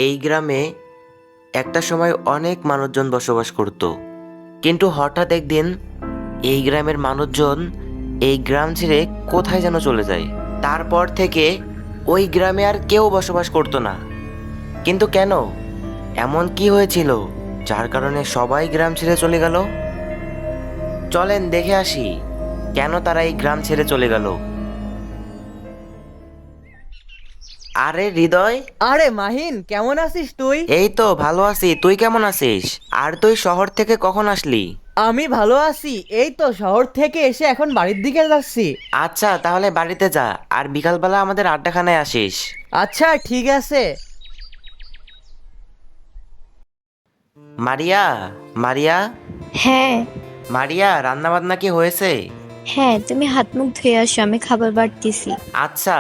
এই গ্রামে একটা সময় অনেক মানুষজন বসবাস করত, কিন্তু হঠাৎ একদিন এই গ্রামের মানুষজন এই গ্রাম ছেড়ে কোথায় যেন চলে যায়। তারপর থেকে ওই গ্রামে আর কেউ বসবাস করতো না। কিন্তু কেন, এমন কি হয়েছিল যার কারণে সবাই গ্রাম ছেড়ে চলে গেল? চলেন দেখে আসি কেন তারা এই গ্রাম ছেড়ে চলে গেল। আরে হৃদয়, আরে মাহিন, কেমন আছিস তুই? এই তো ভালো আছি, তুই কেমন আছিস? আর তুই শহর থেকে কখন আসলি? আমি ভালো আছি, এই তো শহর থেকে এসে এখন বাড়ির দিকে যাচ্ছি। আচ্ছা, তাহলে বাড়িতে যা, আর বিকালবেলা আমাদের আড্ডাখানায় আসিস। আচ্ছা ঠিক আছে। মারিয়া, মারিয়া, হ্যাঁ। মারিয়া, রান্না বান্না কি হয়েছে? হ্যাঁ, তুমি হাত মুখ ধুয়ে আসো, আমি খাবার বাড়তেছি। আচ্ছা।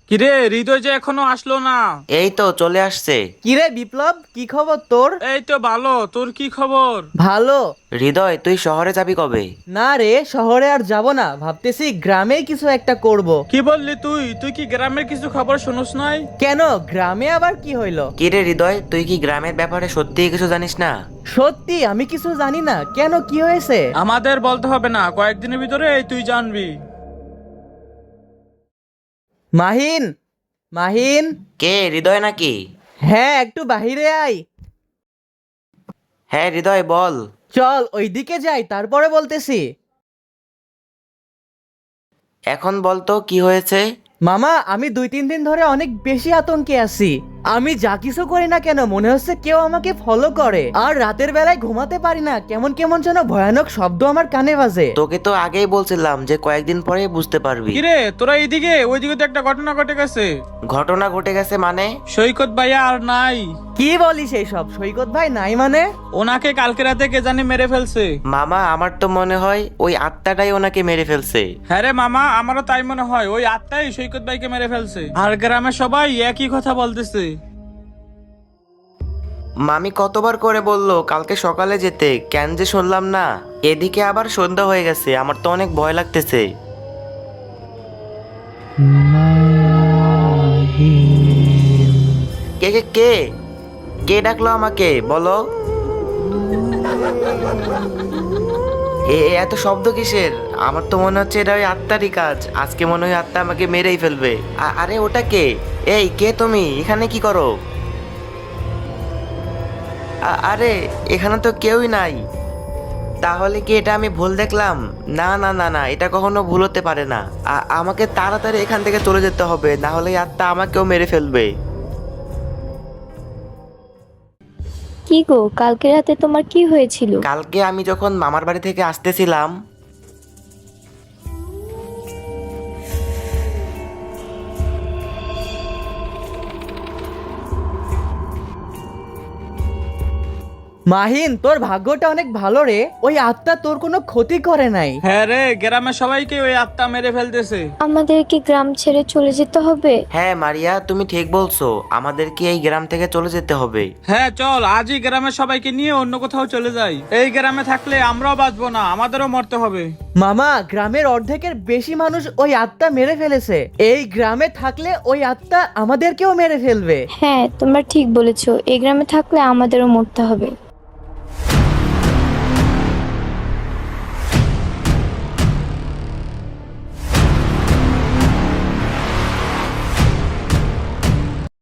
কিরে হৃদয় যে এখনো আসলো না? এই তো চলে আসছে। কিরে বিপ্লব, কি খবর তোর? এই তো ভালো, তোর কি খবর? ভালো। হৃদয়, তুই শহরে যাবি কবে? না রে, শহরে আর যাব না, ভাবতেছি গ্রামেই কিছু একটা করব। কি বললি তুই? তুই কি গ্রামের কিছু খবর শুনোস নাই? কেন, গ্রামে আবার কি হইলো? কিরে হৃদয়, তুই কি গ্রামের ব্যাপারে সত্যিই কিছু জানিস না? সত্যি আমি কিছু জানি না, কেন কি হয়েছে? আমাদের বলতে হবে না, কয়েকদিনের ভিতরে তুই জানবি। মাহিন, মাহিন। কে, হৃদয় নাকি? হ্যাঁ, একটু বাহিরে আয়। হ্যাঁ হৃদয়, বল। চল ওইদিকে যাই, তারপরে বলতেছি। এখন বল তো কি হয়েছে? মামা, আমি 2-3 দিন ধরে অনেক বেশি আতঙ্কে আছি। আমি যা কিছু করি না কেন মনে হচ্ছে কেউ আমাকে ফলো করে, আর রাতের বেলায় ঘুমাতে পারি না, কেমন কেমন যেন ভয়ানক শব্দ আমার কানে বাজে। তোকে তো আগেই বলছিলাম যে কয়েকদিন পরে বুঝতে পারবি। কিরে তোরা এইদিকে, ওইদিকে তো একটা ঘটনা ঘটে গেছে। ঘটনা ঘটে গেছে মানে? সৈকত ভাইয়া আর নাই। কি বলিস এইসব? সৈকত ভাই নাই মানে? ওনাকে কালকে রাতে কে জানি মেরে ফেলছে। মামা, আমার তো মনে হয় ওই আত্মাটাই ওনাকে মেরে ফেলছে। হ্যাঁ রে মামা, আমারও তাই মনে হয়, ওই আত্মাই সৈকত ভাইকে মেরে ফেলছে। আর গ্রামের সবাই একই কথা বলতেছে। মামি কতবার করে বললো কালকে সকালে যেতে, কেন যে শুনলাম না। এদিকে আবার সন্ধ্যা হয়ে গেছে, আমার তো অনেক ভয় লাগতেছে। কে কে কে কে ডাকলো আমাকে, বলো। এত শব্দ কিসের? আমার তো মনে হচ্ছে এটা ওই আত্মারই কাজ, আজকে মনে হয় আত্মা আমাকে মেরেই ফেলবে। আরে ওটা কে? এই কে তুমি, এখানে কি করো? আরে এখানে তো কেউই নাই। তাহলে কি এটা আমি ভুল দেখলাম? না না না না, এটা কখনো ভুল হতে পারে না। আমাকে তাড়াতাড়ি এখান থেকে চলে যেতে হবে, না হলে এই আত্মা আমাকেও মেরে ফেলবে। কি গো, কালকে রাতে তোমার কি হয়েছিল? কালকে আমি যখন মামার বাড়ি থেকে আসতেছিলাম, মাহিন, তোর ভাগ্যটা অনেক ভালো রে, ওই আত্মা তোর কোনো ক্ষতি করে নাই। হ্যাঁ রে, গ্রামের সবাইকে ওই আত্মা মেরে ফেলতেছে। আমাদের কি গ্রাম ছেড়ে চলে যেতে হবে? হ্যাঁ মারিয়া, তুমি ঠিক বলছো, আমাদেরকে এই গ্রাম থেকে চলে যেতে হবে। হ্যাঁ চল, আজই গ্রামের সবাইকে নিয়ে অন্য কোথাও চলে যাই। এই গ্রামে থাকলে আমরাও বাঁচবো না, আমাদেরও মরতে হবে। মামা, গ্রামের অর্ধেকের বেশি মানুষ ওই আত্মা মেরে ফেলেছে, এই গ্রামে থাকলে ওই আত্মা আমাদেরকেও মেরে ফেলবে। হ্যাঁ, তোমরা ঠিক বলেছো, এই গ্রামে থাকলে আমাদেরও মরতে হবে।